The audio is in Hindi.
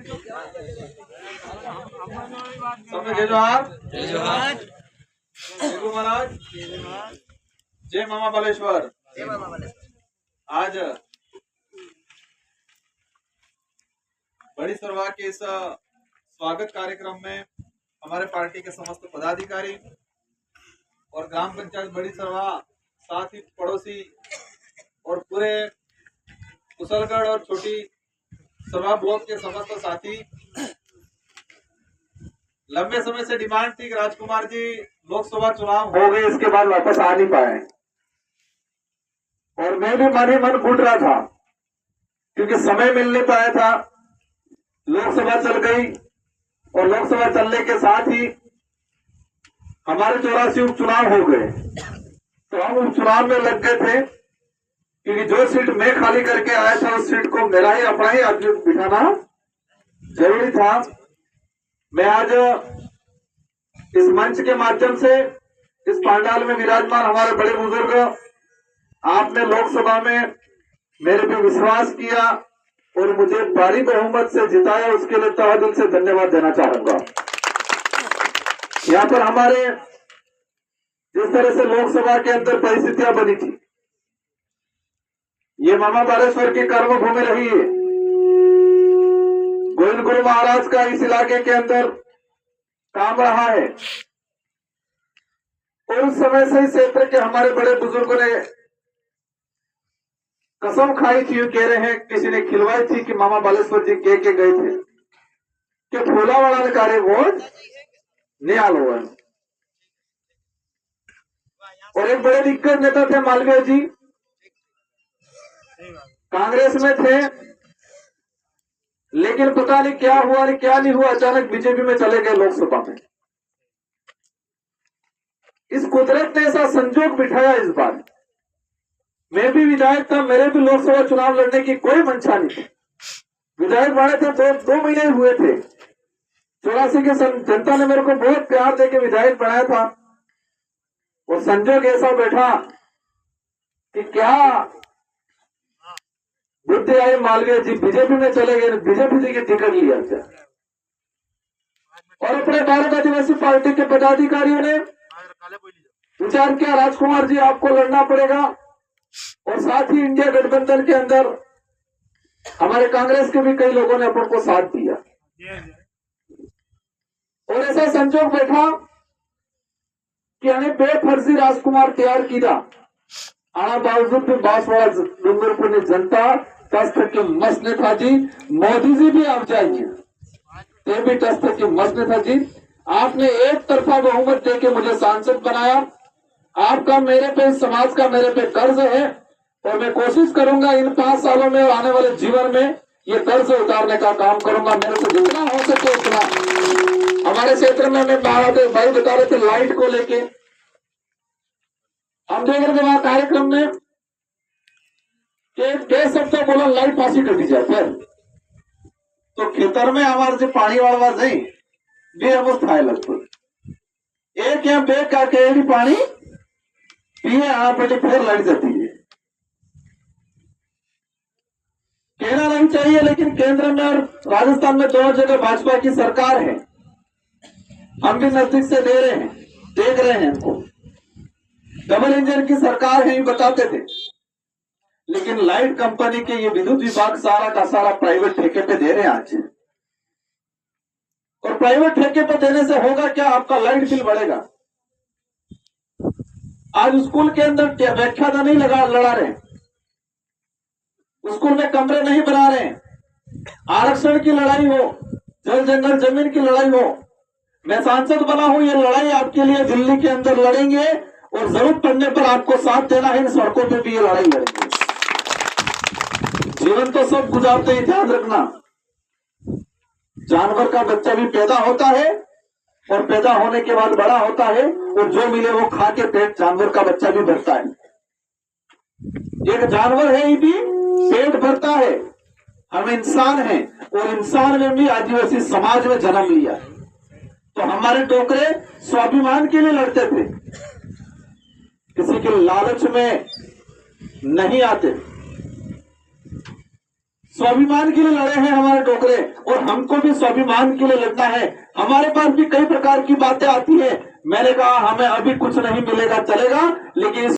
सबने जय जोहार। जय जोहार। जय गुरु महाराज। जय मामा बालेश्वर। जय मामा बालेश्वर। आज बड़ी सरवा के इस स्वागत कार्यक्रम में हमारे पार्टी के समस्त पदाधिकारी और ग्राम पंचायत बड़ी सरवा, साथ ही पड़ोसी और पूरे कुशलगढ़ और छोटी सरवा ब्लॉक के समस्त साथी, लंबे समय से डिमांड थी कि राजकुमार जी लोकसभा चुनाव हो गए, इसके बाद वापस आ नहीं पाए और मैं भी मन ही मन घुट रहा था क्योंकि समय मिल नहीं पाया था। लोकसभा चल गई और लोकसभा चलने के साथ ही हमारे 84 उपचुनाव हो गए, तो हम उपचुनाव में लग गए थे क्योंकि जो सीट मैं खाली करके आया था उस सीट को मेरा ही अपना ही आदमी बिठाना जरूरी था। मैं आज इस मंच के माध्यम से इस पांडाल में विराजमान हमारे बड़े बुजुर्ग, आपने लोकसभा में मेरे पे विश्वास किया और मुझे भारी बहुमत से जिताया, उसके लिए तहे दिल से धन्यवाद देना चाहूंगा। यहाँ पर हमारे जिस तरह से लोकसभा के अंदर परिस्थितियां बनी थी, ये मामा बालेश्वर की कर्मभूमि रही है। गोविंद गुरु महाराज का इस इलाके के अंदर काम रहा है और उस समय से इस क्षेत्र के हमारे बड़े बुजुर्गों ने कसम खाई थी, कह रहे हैं किसी ने खिलवाई थी कि मामा बालेश्वर जी कह के गए थे कि फूलावाड़ा कार्य वोट नियाल हुआ। और एक बड़े दिग्गज नेता थे मालवीय जी, कांग्रेस में थे, लेकिन पता नहीं क्या हुआ नहीं क्या नहीं हुआ, अचानक बीजेपी में चले गए लोकसभा में। इस कुदरत ने ऐसा संजोग बिठाया इस बार। मैं भी विधायक था, मेरे भी लोकसभा चुनाव लड़ने की कोई मंशा नहीं थी। विधायक बने थे, दो महीने हुए थे। 84 के जनता ने मेरे को बहुत प्यार देके विधायक बनाया था और संजोग ऐसा बैठा कि क्या बुद्धि आई, मालवीय जी बीजेपी में चले गए, बीजेपी जी की टिकट लिया क्या। और अपने भारत आदिवासी पार्टी के पदाधिकारियों ने विचार किया राजकुमार जी आपको लड़ना पड़ेगा, और साथ ही इंडिया गठबंधन के अंदर हमारे कांग्रेस के भी कई लोगों ने अपन को साथ दिया। और ऐसा संजोग बैठा कि हमें बेफर्जी राजकुमार तैयार किया, आना बावजूद भी बांसवाड़ा डूंगरपुर ने जनता टस्त की मसने था जी, मोदी जी भी आप जाइए, ते भी टस्त की मसने था जी। आपने एक तरफा बहुमत देके मुझे सांसद बनाया। आपका मेरे पे, समाज का मेरे पे कर्ज है और मैं कोशिश करूंगा इन 5 सालों में और आने वाले जीवन में ये कर्ज उतारने का काम करूंगा। मेरे से जितना हो सके उतना। हमारे क्षेत्र में मैं भाई बता रहे थे लाइट को लेके, हम देख रहे थे वहां कार्यक्रम में कि सबसे बोला लाइट पासी कर दी जाए, फिर तो खेतर में हमारे जो पानी वाला नहीं बेअवस्था है, लगभग एक यहाँ बेग का के पानी पिए यहाँ पे तो फिर लग जाती है। कहना नहीं चाहिए, लेकिन केंद्र में और राजस्थान में दोनों जगह भाजपा की सरकार है। हम भी नजदीक से देख रहे हैं इनको। डबल इंजन की सरकार है, ये बताते थे, लेकिन लाइट कंपनी के ये विद्युत विभाग सारा का सारा प्राइवेट ठेके पे दे रहे हैं आज। और प्राइवेट ठेके पे देने से होगा क्या, आपका लाइट बिल बढ़ेगा। आज स्कूल के अंदर व्याख्याता नहीं लड़ा रहे, स्कूल में कमरे नहीं बना रहे, आरक्षण की लड़ाई हो, जल जंगल जमीन की लड़ाई हो, मैं सांसद बना हूं, ये लड़ाई आपके लिए दिल्ली के अंदर लड़ेंगे और जरूरत पड़ने पर आपको साथ देना है। इन सड़कों पे भी ये लड़ाई लड़ेंगे। जीवन तो सब गुजारते ही, ध्यान रखना। जानवर का बच्चा भी पैदा होता है और पैदा होने के बाद बड़ा होता है और जो मिले वो खा के पेट जानवर का बच्चा भी भरता है। एक जानवर है, ये भी पेट भरता है। हम इंसान हैं और इंसान में भी आदिवासी समाज में जन्म लिया। तो हमारे टोकरे स्वाभिमान के लिए लड़ते थे, किसी के लालच में नहीं आते। स्वाभिमान के लिए लड़े हैं हमारे डोगरे, और हमको भी स्वाभिमान के लिए लड़ना है। हमारे पास भी कई प्रकार की बातें आती है। मैंने कहा हमें अभी कुछ नहीं मिलेगा चलेगा, लेकिन